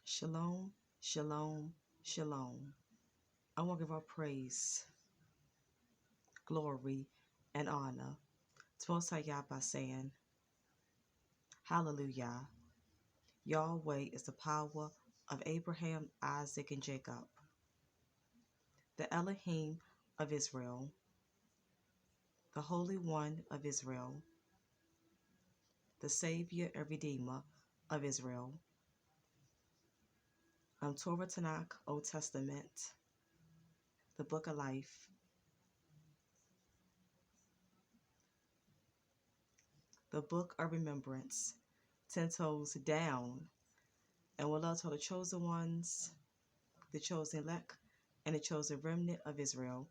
Shalom, shalom, shalom. I want to give our praise, glory, and honor to Most High Yah by saying, Hallelujah. Yahweh is the power of Abraham, Isaac, and Jacob, the Elohim of Israel, the Holy One of Israel, the Savior and Redeemer of Israel. Torah Tanakh, Old Testament, the Book of Life, the Book of Remembrance, 10 toes down, and will love to the chosen ones, the chosen elect, and the chosen remnant of Israel.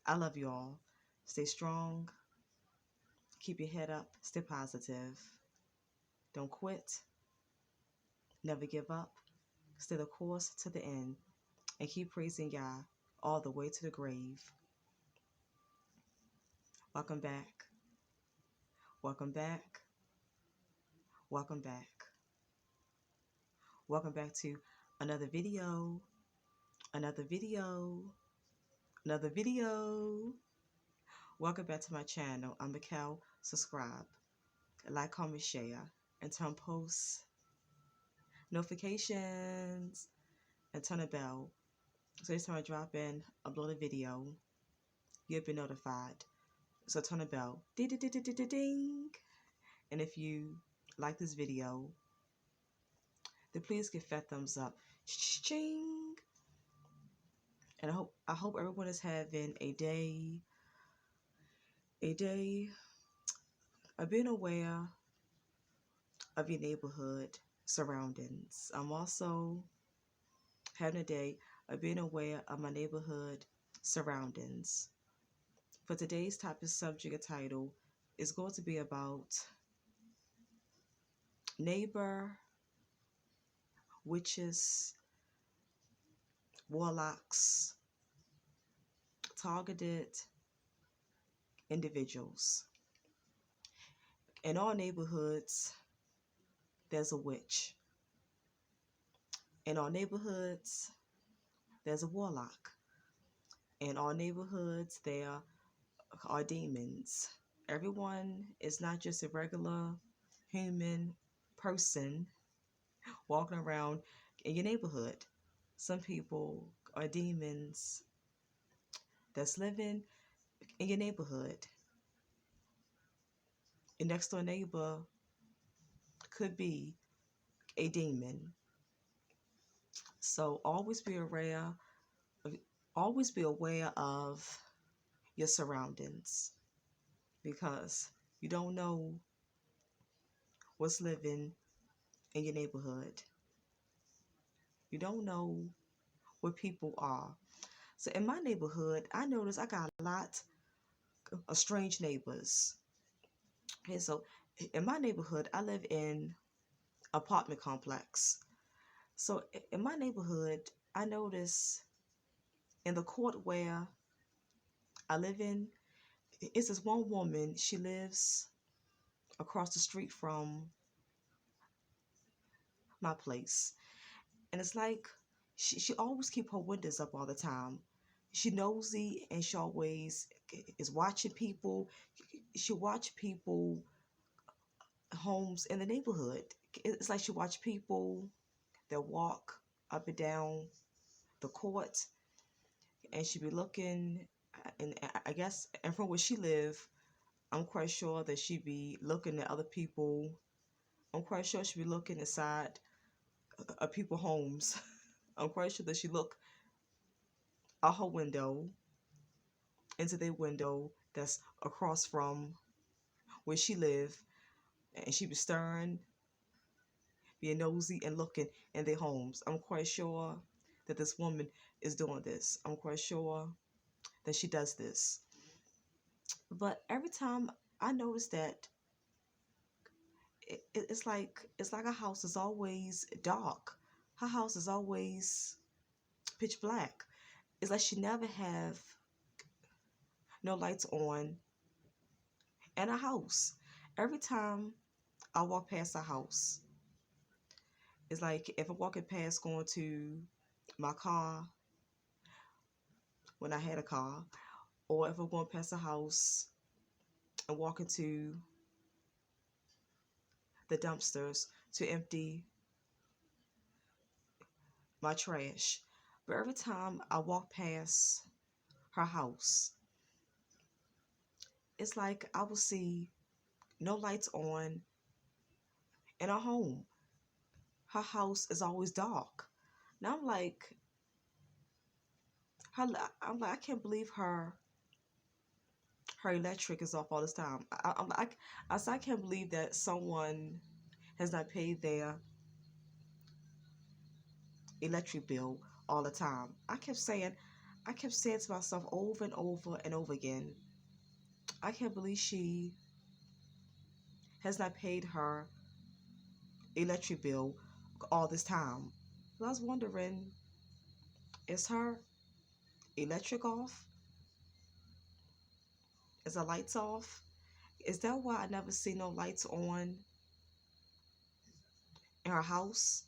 I love you all. Stay strong. Keep your head up. Stay positive. Don't quit. Never give up. Stay the course to the end. And keep praising Yah all the way to the grave. Welcome back. Welcome back. Welcome back. Welcome back to another video. Another video. Another video. Welcome back to my channel. I'm Mikkel. Subscribe, like, comment, share, and turn post notifications and turn the bell. So each time I drop in, upload a video, you'll be notified. So turn the bell. Ding, ding, ding, ding, ding, ding. And if you like this video, then please give fat thumbs up. Ching. And I hope everyone is having a day of being aware of your neighborhood surroundings. I'm also having a day of being aware of my neighborhood surroundings. For today's topic, subject, and title is going to be about neighbor, witches, warlocks, targeted individuals. In all neighborhoods, there's a witch. In all neighborhoods, there's a warlock. In all neighborhoods, there are demons. Everyone is not just a regular human person walking around in your neighborhood. Some people are demons that's living in your neighborhood. Your next door neighbor could be a demon. So always be aware of your surroundings, because you don't know what's living in your neighborhood. You don't know where people are. So in my neighborhood, I noticed I got a lot of strange neighbors. And so in my neighborhood, I live in apartment complex. So in my neighborhood, I notice in the court where I live in, it's this one woman. She lives across the street from my place. And it's like she always keep her windows up all the time. She nosy and she always is watching people. She watch people homes in the neighborhood. It's like she watch people that walk up and down the court, and she be looking, and I guess, and from where she live, I'm quite sure that she be looking at other people. I'm quite sure she be looking inside of people's homes. I'm quite sure that she look out her window into their window that's across from where she live, and she be staring, being nosy and looking in their homes. I'm quite sure that this woman is doing this. I'm quite sure that she does this. But every time I notice that it's like her house is always dark. Her house is always pitch black. It's like she never have no lights on in her house. Every time I walk past her house, It's like if I'm walking past going to my car when I had a car, or if I'm going past a house and walking to the dumpsters to empty my trash. But every time I walk past her house, it's like I will see no lights on in her home. Her house is always dark. Now I'm like, her, I'm like, I can't believe her electric is off all this time. I'm like, I said, I can't believe that someone has not paid their electric bill all the time. I kept saying to myself over and over and over again, I can't believe she has not paid her electric bill all this time. So I was wondering, is her electric off? Is the lights off? Is that why I never see no lights on in her house?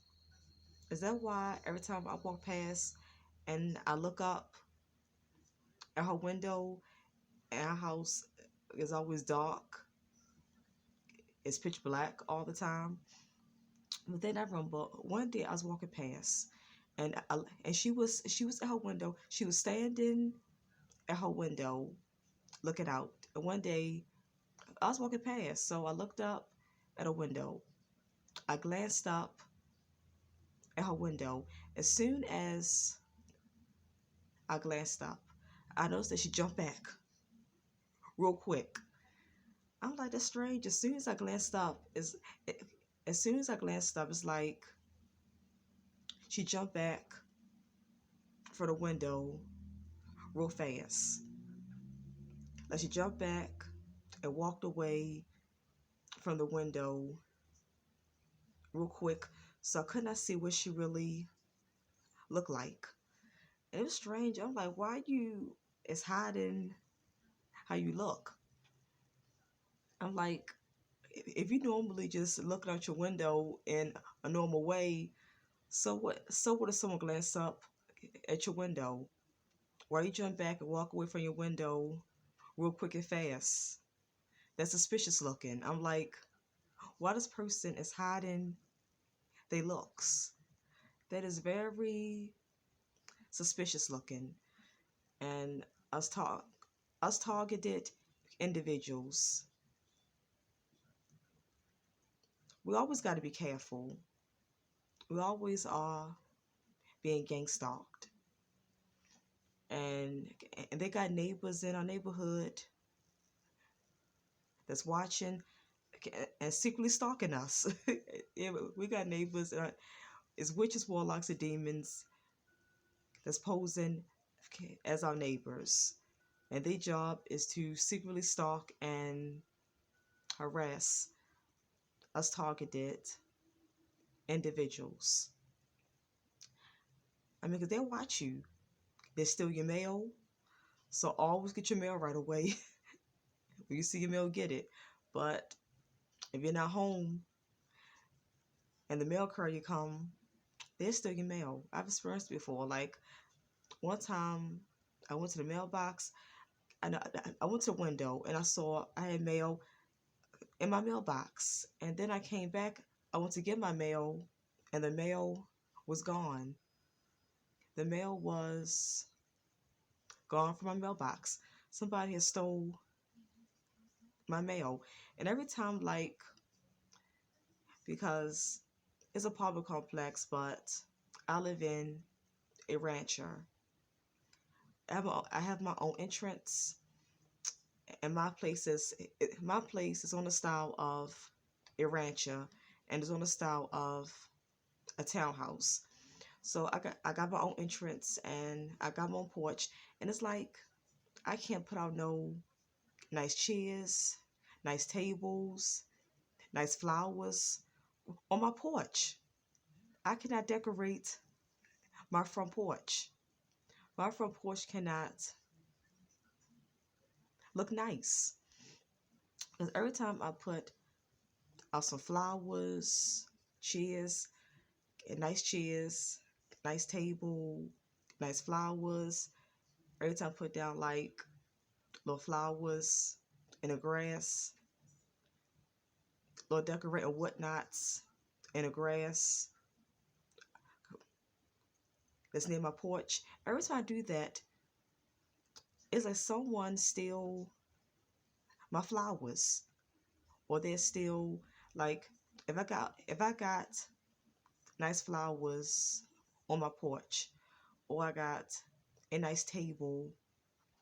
Is that why every time I walk past and I look up at her window and her house is always dark? It's pitch black all the time. But then I remember one day I was walking past and she was at her window. She was standing at her window looking out. And one day I was walking past, so I looked up at a window. I glanced up at her window. As soon as I glanced up, I noticed that she jumped back real quick. I'm like, that's strange. As soon as I glanced up, it's like she jumped back for the window real fast. Like she jumped back and walked away from the window real quick, so I could not see what she really looked like. And it was strange. I'm like, why you is hiding how you look? I'm like, if you normally just looking out your window in a normal way, so what? So what if someone glance up at your window? Why you jump back and walk away from your window real quick and fast? That's suspicious looking. I'm like, why this person is hiding their looks? That is very suspicious looking. And us talk us targeted individuals, we always got to be careful. We always are being gang stalked, and and they got neighbors in our neighborhood that's watching and secretly stalking us. Yeah, we got neighbors, it's witches, warlocks, and demons that's posing as our neighbors, and their job is to secretly stalk and harass us targeted individuals. I mean, because they'll watch you. They steal your mail, so always get your mail right away. When you see your mail, get it. But if you're not home and the mail courier come, they'll steal your mail. I've experienced before. Like one time, I went to the mailbox and I went to the window and I saw I had mail in my mailbox. And then I came back. I went to get my mail, and the mail was gone. The mail was gone from my mailbox. Somebody had stole my mail. And every time, like, because it's a apartment complex, but I live in a rancher. I have my own entrance, and my place is on the style of a rancher, and it's on the style of a townhouse. So I got my own entrance, and I got my own porch, and it's like I can't put out no nice chairs, nice tables, nice flowers on my porch. I cannot decorate my front porch. My front porch cannot look nice. Because every time I put out some flowers, chairs, nice chairs, nice table, nice flowers. Every time I put down like little flowers in the grass, little decorating whatnots in the grass that's near my porch. Every time I do that, it's like someone steal my flowers, or they're still like, if I got nice flowers on my porch, or I got a nice table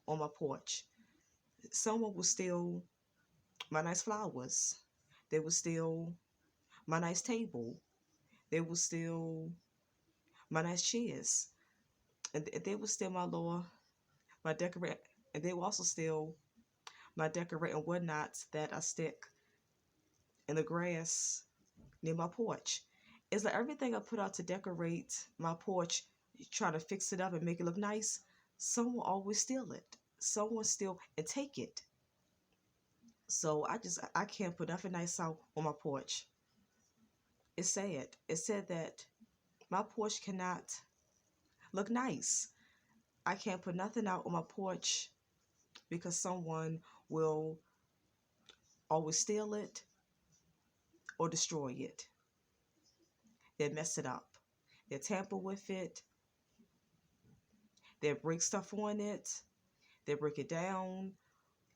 on my porch, someone will steal my nice flowers. They will steal my nice table. They will steal my nice chairs, and they will steal my decorate, and they will also steal my decorating whatnots that I stick in the grass near my porch. It's like everything I put out to decorate my porch, trying to fix it up and make it look nice, someone always steal it. Someone steal and take it. So I can't put nothing nice out on my porch. It's sad. It's said that my porch cannot look nice. I can't put nothing out on my porch because someone will always steal it or destroy it. They mess it up. They tamper with it. They break stuff on it. They break it down.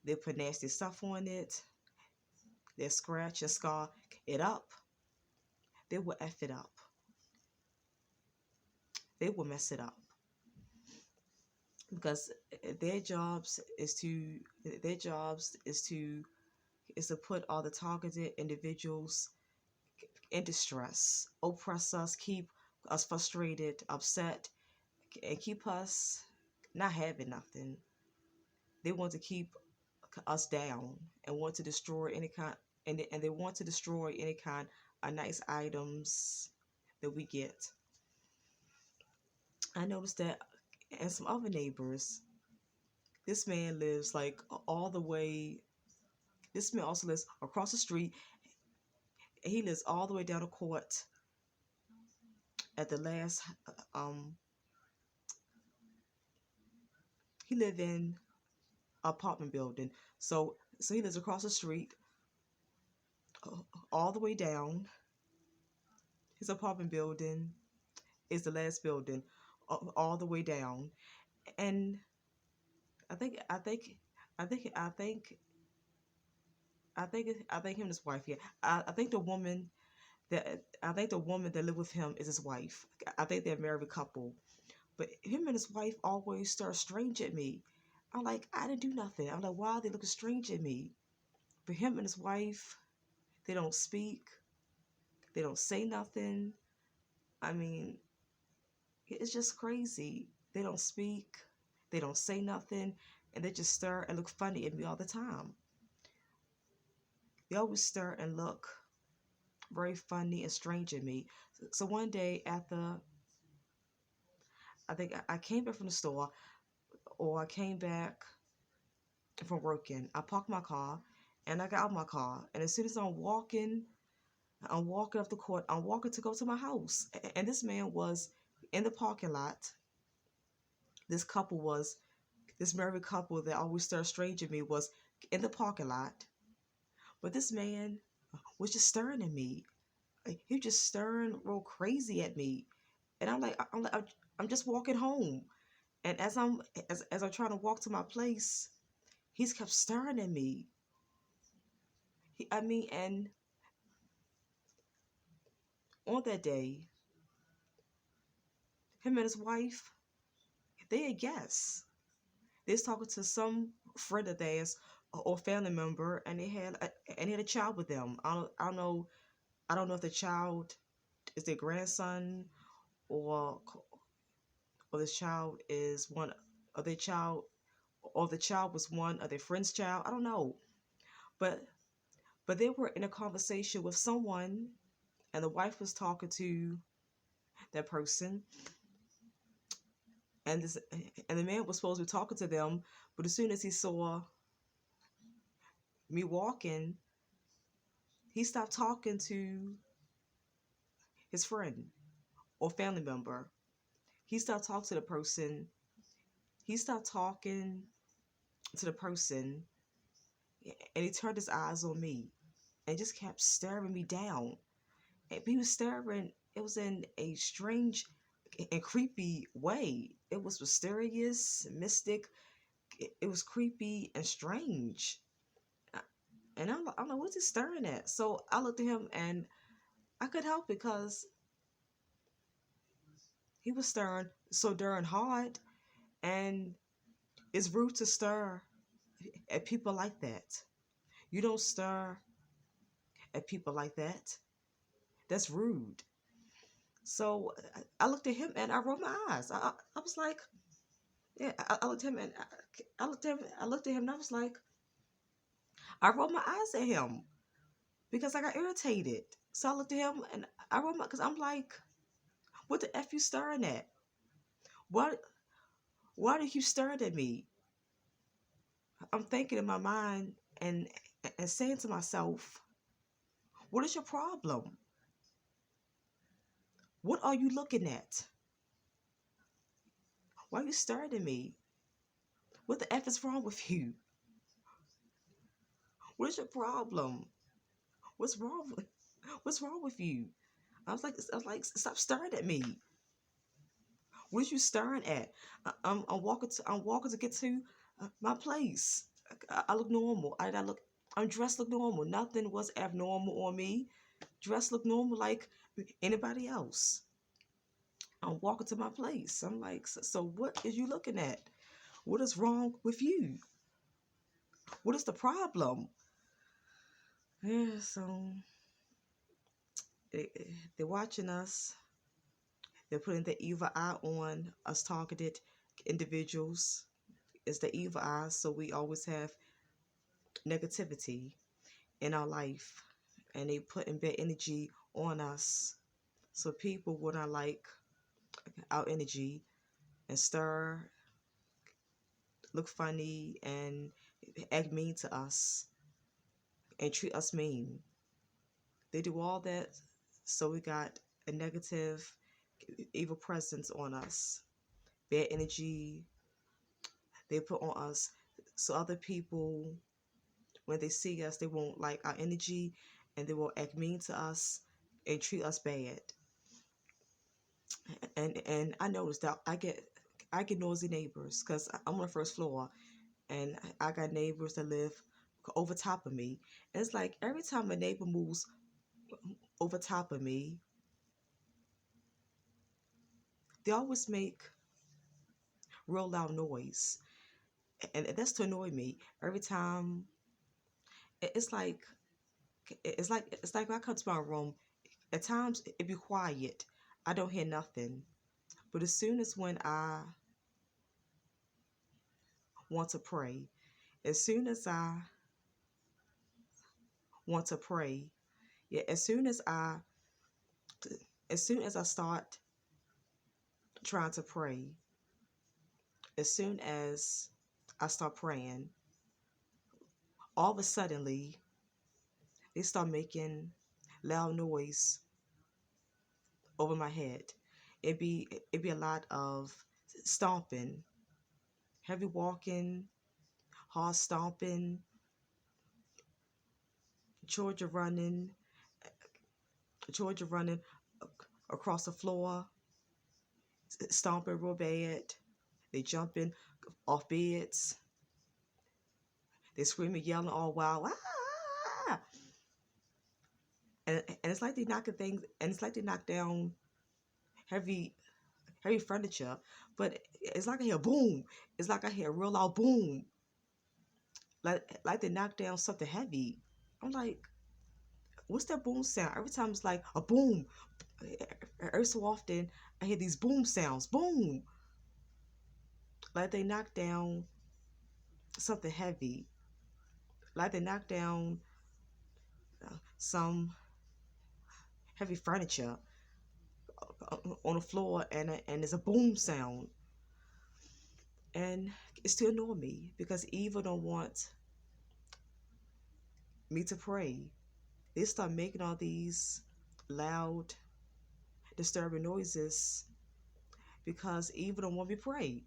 They put nasty stuff on it. They scratch and scar it up. They will F it up. They will mess it up. Because their jobs is to their jobs is to put all the targeted individuals in distress, oppress us, keep us frustrated, upset, and keep us not having nothing. They want to keep us down and want to destroy any kind, and they want to destroy any kind of nice items that we get. I noticed that, and some other neighbors, this man lives like all the way. This man also lives across the street. He lives all the way down the court at the last. Um, he live in apartment building. So he lives across the street, all the way down. His apartment building is the last building, all the way down. And I think I think I think I think I think him and his wife. Yeah, I think the woman that live with him is his wife. I think they're a married couple. But him and his wife always start strange at me. I'm like, I didn't do nothing. I'm like, why are they looking strange at me? But him and his wife, they don't speak. They don't say nothing. I mean, it's just crazy. They don't speak. They don't say nothing. And they just stare and look funny at me all the time. They always stare and look very funny and strange at me. So one day after, I think I came back from the store, or I came back from working, I parked my car and I got out my car. And as soon as I'm walking up the court, I'm walking to go to my house. And this man was in the parking lot. This couple was, this married couple that always stared strange at me was in the parking lot. But this man was just staring at me. He was just staring real crazy at me. And I'm just walking home. And as I'm trying to walk to my place, he's kept staring at me. And on that day, him and his wife, they had guests. They was talking to some friend of theirs or family member, and they had a child with them. I don't know if the child is their grandson, or this child is one of their child, or the child was one of their friend's child. I don't know, but they were in a conversation with someone, and the wife was talking to that person, and the man was supposed to be talking to them, but as soon as he saw me walking, he stopped talking to his friend, or family member. He started talking to the person. He started talking to the person, and he turned his eyes on me and just kept staring me down. And he was staring. It was in a strange and creepy way. It was mysterious, mystic. It was creepy and strange. And I'm like, what's he staring at? So I looked at him and I could help it because he was staring so darn hard. And it's rude to stare at people like that. You don't stare at people like that. That's rude. So I looked at him and I rolled my eyes. I was like, yeah, I looked at him and I looked at him and I was like, I rolled my eyes at him because I got irritated. So I looked at him and I rolled my, because I'm like, what the F you staring at? Why, why did you staring at me? I'm thinking in my mind and saying to myself, what is your problem? What are you looking at? Why are you staring at me? What the F is wrong with you? What is your problem? What's wrong with what's wrong with you? I was like, stop staring at me. What are you staring at? I'm walking to get to my place. I look normal. I'm dressed look normal. Nothing was abnormal on me. Dressed look normal like anybody else. I'm walking to my place. I'm like, so what is you looking at? What is wrong with you? What is the problem? Yeah, so they, they're watching us. They're putting the evil eye on us targeted individuals. It's the evil eye, so we always have negativity in our life. And they putting bad energy on us. So people would not like our energy and stir, look funny, and act mean to us and treat us mean. They do all that so we got a negative, evil presence on us. Bad energy they put on us so other people, when they see us, they won't like our energy and they will act mean to us and treat us bad. And I noticed that I get nosy neighbors because I'm on the first floor and I got neighbors that live over top of me. And it's like every time a neighbor moves over top of me, they always make real loud noise. And that's to annoy me. Every time it's like it's like when I come to my room, at times it be quiet. I don't hear nothing. But as soon as when I want to pray, as soon as I want to pray, yeah, as soon as I start trying to pray, as soon as I start praying, all of a suddenly they start making loud noise over my head. It be a lot of stomping, heavy walking, hard stomping, Georgia running, Georgia running across the floor, stomping real bad. They jumping off beds. They screaming, yelling all wild. Ah! And it's like they knocking things, and it's like they knock down heavy heavy furniture, but it's like I hear boom. It's like I hear a real loud boom, like they knock down something heavy. I'm like, what's that boom sound? Every time it's like a boom. Every so often I hear these boom sounds, boom, like they knock down something heavy, like they knock down some heavy furniture on the floor, and there's a boom sound, and it's to annoy me because evil don't want me to pray. They start making all these loud disturbing noises because evil don't want to be prayed.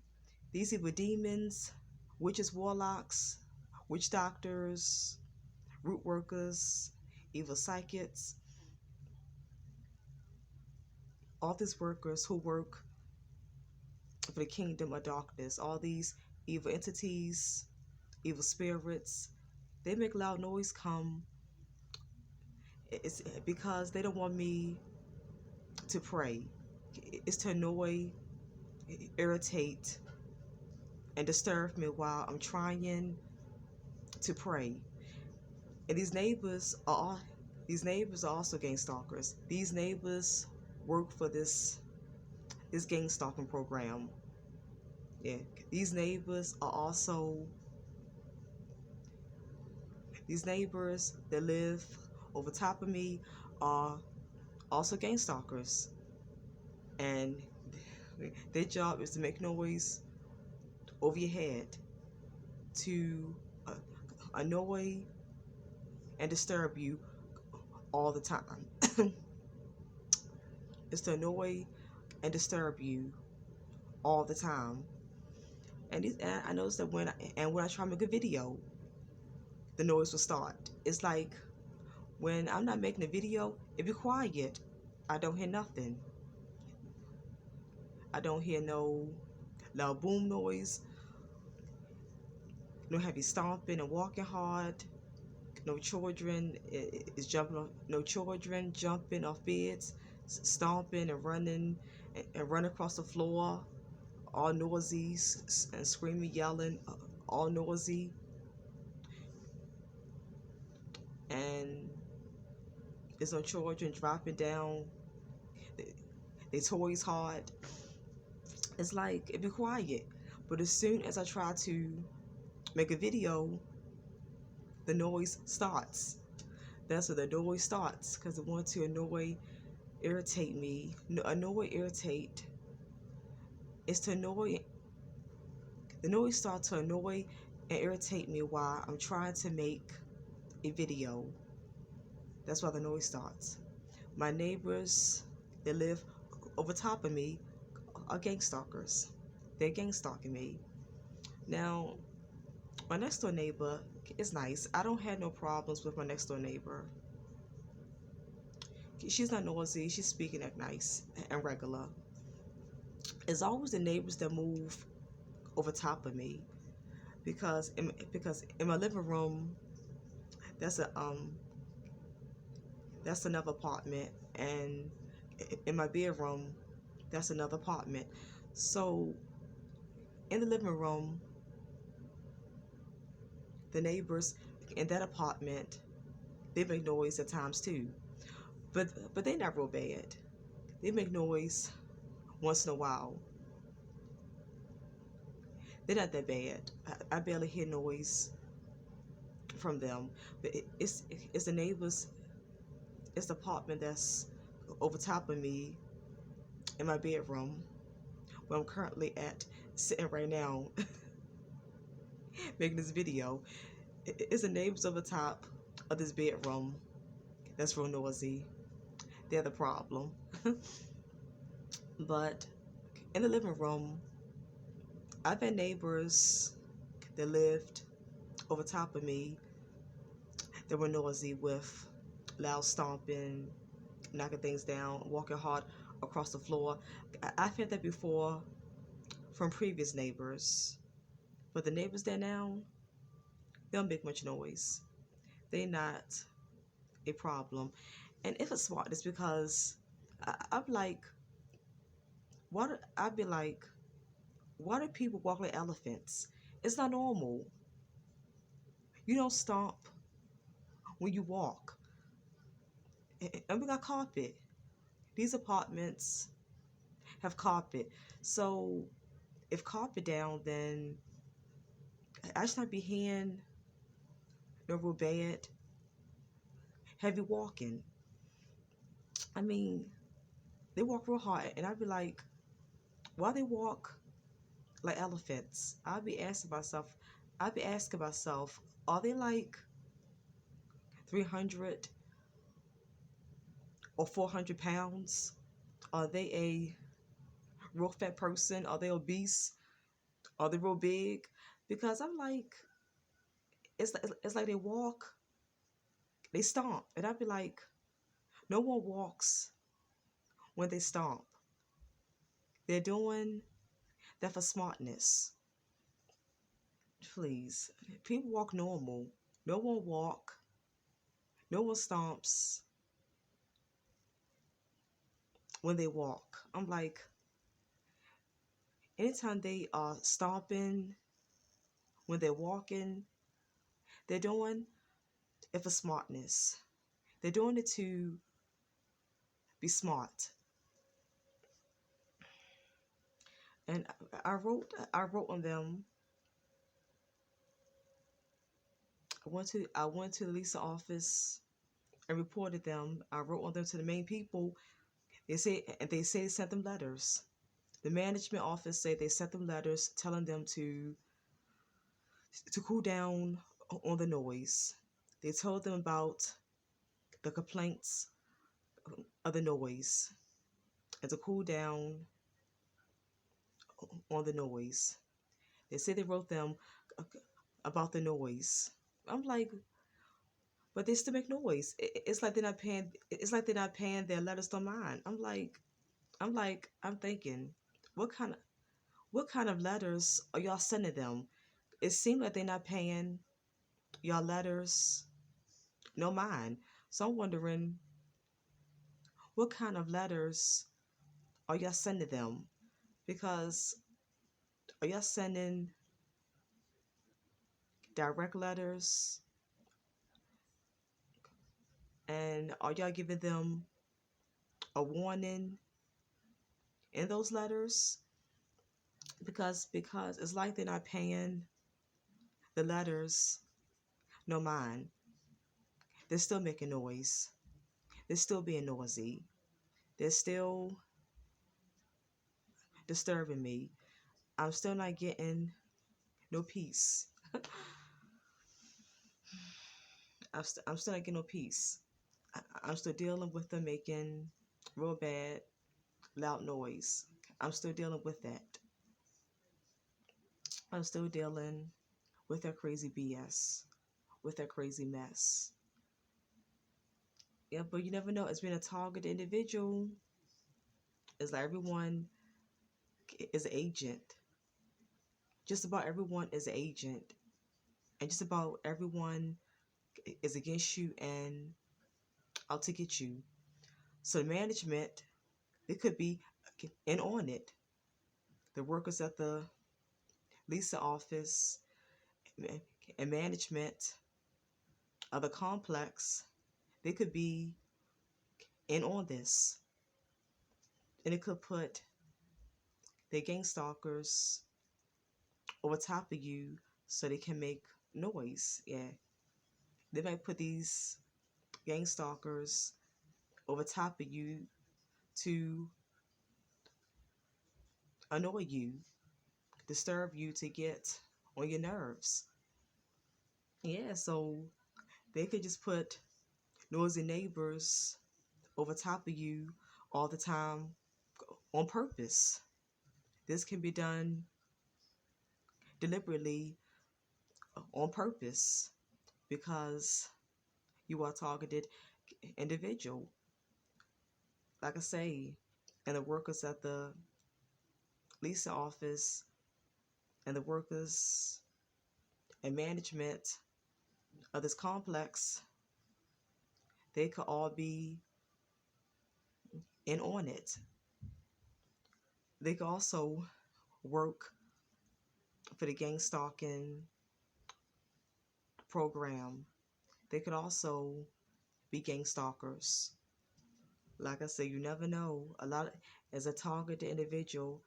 These evil demons, witches, warlocks, witch doctors, root workers, evil psychics, all these workers who work for the kingdom of darkness, all these evil entities, evil spirits, they make loud noise come. It's because they don't want me to pray. It's to annoy, irritate, and disturb me while I'm trying to pray. And these neighbors are also gang stalkers. These neighbors work for this gang stalking program. Yeah, these neighbors are also these neighbors that live over top of me are also gang stalkers, and their job is to make noise over your head to annoy and disturb you all the time. It's to annoy and disturb you all the time. And I noticed that when I try to make a video, the noise will start. It's like when I'm not making a video, it be quiet. I don't hear nothing. I don't hear no loud boom noise, no heavy stomping and walking hard, no children no children jumping off beds, stomping and running across the floor, all noisy and screaming, yelling, all noisy. And there's no children dropping down their toys hard. It's like it be quiet. But as soon as I try to make a video, the noise starts. That's where the noise starts, because it wants to annoy, irritate me. Annoy, irritate. It's to annoy. The noise starts to annoy and irritate me while I'm trying to make a video. That's why the noise starts. My neighbors that live over top of me are gang stalkers. They're gang stalking me. Now, my next door neighbor is nice. I don't have no problems with my next door neighbor. She's not noisy. She's speaking at nice and regular. It's always the neighbors that move over top of me, because in my living room, that's another apartment, and in my bedroom, that's another apartment. So in the living room, the neighbors in that apartment, they make noise at times too, but they're not real bad. They make noise once in a while. They're not that bad. I barely hear noise from them. But it's the neighbors. It's the apartment that's over top of me in my bedroom, where I'm currently sitting right now making this video. It's the neighbors over top of this bedroom that's real noisy. They're the problem. But in the living room, I've had neighbors that lived over top of me that were noisy with loud stomping, knocking things down, walking hard across the floor. I've had that before from previous neighbors. But the neighbors there now, they don't make much noise. They're not a problem. And if it's smart, it's because I'm like, I'd be like, why do people walk like elephants? It's not normal. You don't stomp when you walk. And we got carpet. These apartments have carpet. So if carpet down, then I should not be hearing no real bad heavy walking. I mean, they walk real hard, and I'd be like, why they walk like elephants? I'd be asking myself, are they like 300 or 400 pounds? Are they a real fat person? Are they obese? Are they real big? Because I'm like, it's like they walk, they stomp, and I'd be like, no one walks when they stomp. They're doing that for smartness. Please, people walk normal. No one walk. No one stomps when they walk. I'm like, anytime they are stomping when they're walking, they're doing it for smartness. They're doing it to be smart. And I wrote on them. I went to the Lisa office and reported them. I wrote on them to the main people. They say they sent them letters. The management office say they sent them letters telling them to cool down on the noise. They told them about the complaints of the noise and to cool down on the noise. They say they wrote them about the noise. I'm like, but they still make noise. It's like they're not paying. It's like they're not paying their letters to mine. I'm thinking, what kind of what kind of letters are y'all sending them? It seems like they're not paying y'all letters, no mind. So I'm wondering, what kind of letters are y'all sending them? Because are y'all sending direct letters, and are y'all giving them a warning in those letters? Because it's like they're not paying the letters no mind. They're still making noise. They're still being noisy. They're still disturbing me. I'm still not getting no peace. I'm still not getting no peace. I'm still dealing with them making real bad, loud noise. I'm still dealing with that. I'm still dealing with their crazy BS, with their crazy mess. Yeah, but you never know. It's been a targeted individual. It's like everyone is an agent. Just about everyone is an agent. And just about everyone is against you and out to get you. So the management, it could be in on it. The workers at the Lisa office and management of the complex, they could be in on this. And it could put their gang stalkers over top of you so they can make noise. Yeah. They might put these gang stalkers over top of you to annoy you, disturb you, to get on your nerves. Yeah, so they could just put noisy neighbors over top of you all the time on purpose. This can be done deliberately on purpose because you are a targeted individual. Like I say, and the workers at the Lisa office and the workers and management of this complex, they could all be in on it. They could also work for the gang stalking program. They could also be gang stalkers. Like I said, you never know. As a targeted individual,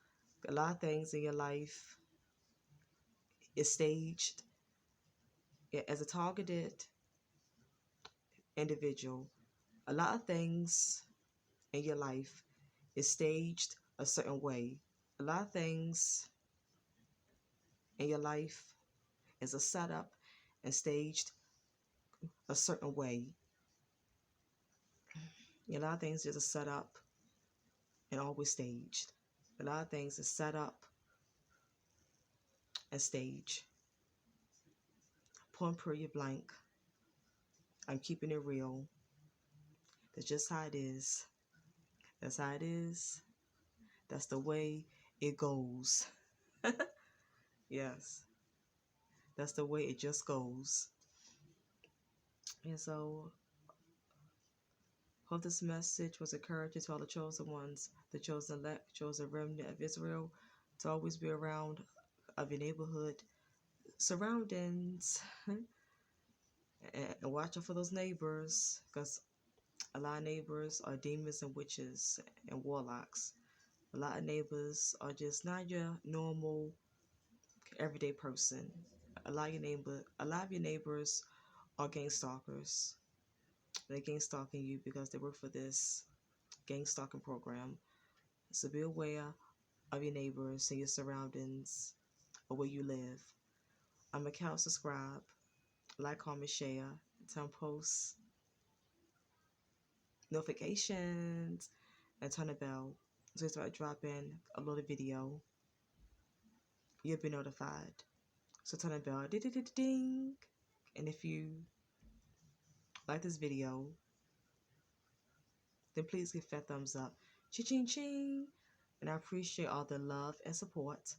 a lot of things in your life is staged. As a targeted individual, a lot of things in your life is staged a certain way. A lot of things in your life is a setup and staged a certain way. A lot of things just a setup and always staged. A lot of things is set up and stage. Point period blank. I'm keeping it real. That's just how it is. That's how it is. That's the way it goes. Yes. That's the way it just goes. And so, hope this message was encouraging to all the chosen ones, the chosen elect, chosen remnant of Israel, to always be around of your neighborhood surroundings and watch out for those neighbors, because a lot of neighbors are demons and witches and warlocks. A lot of neighbors are just not your normal everyday person. A lot of your neighbors are gang stalkers. They're gang stalking you because they work for this gang stalking program. So be aware of your neighbors and your surroundings or where you live. I'm account subscribe, like, comment, share, turn posts, notifications, and turn the bell. So if I drop in a little video, you'll be notified. So turn the bell, ding, ding, ding, ding. And if you like this video, then please give that thumbs up. Ching ching. And I appreciate all the love and support.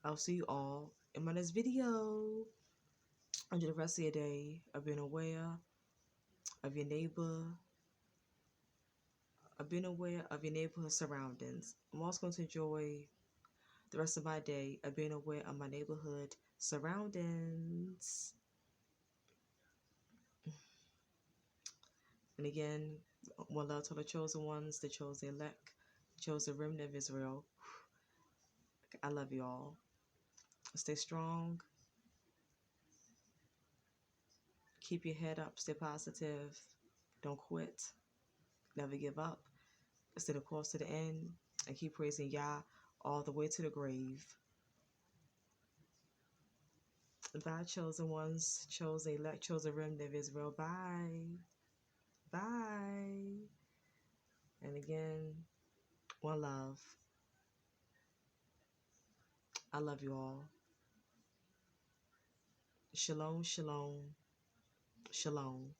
I'll see you all in my next video. Enjoy the rest of your day of being aware of your neighbor, of being aware of your neighborhood surroundings. I'm also going to enjoy the rest of my day of being aware of my neighborhood surroundings. And again, one love to the chosen ones, the chosen elect, the chosen remnant of Israel. I love you all. Stay strong. Keep your head up. Stay positive. Don't quit. Never give up. Stay the course to the end. And keep praising Yah all the way to the grave. Bye, chosen ones, chosen elect, chosen remnant of Israel. Bye. Bye. And again, one love. I love you all. Shalom, shalom, shalom.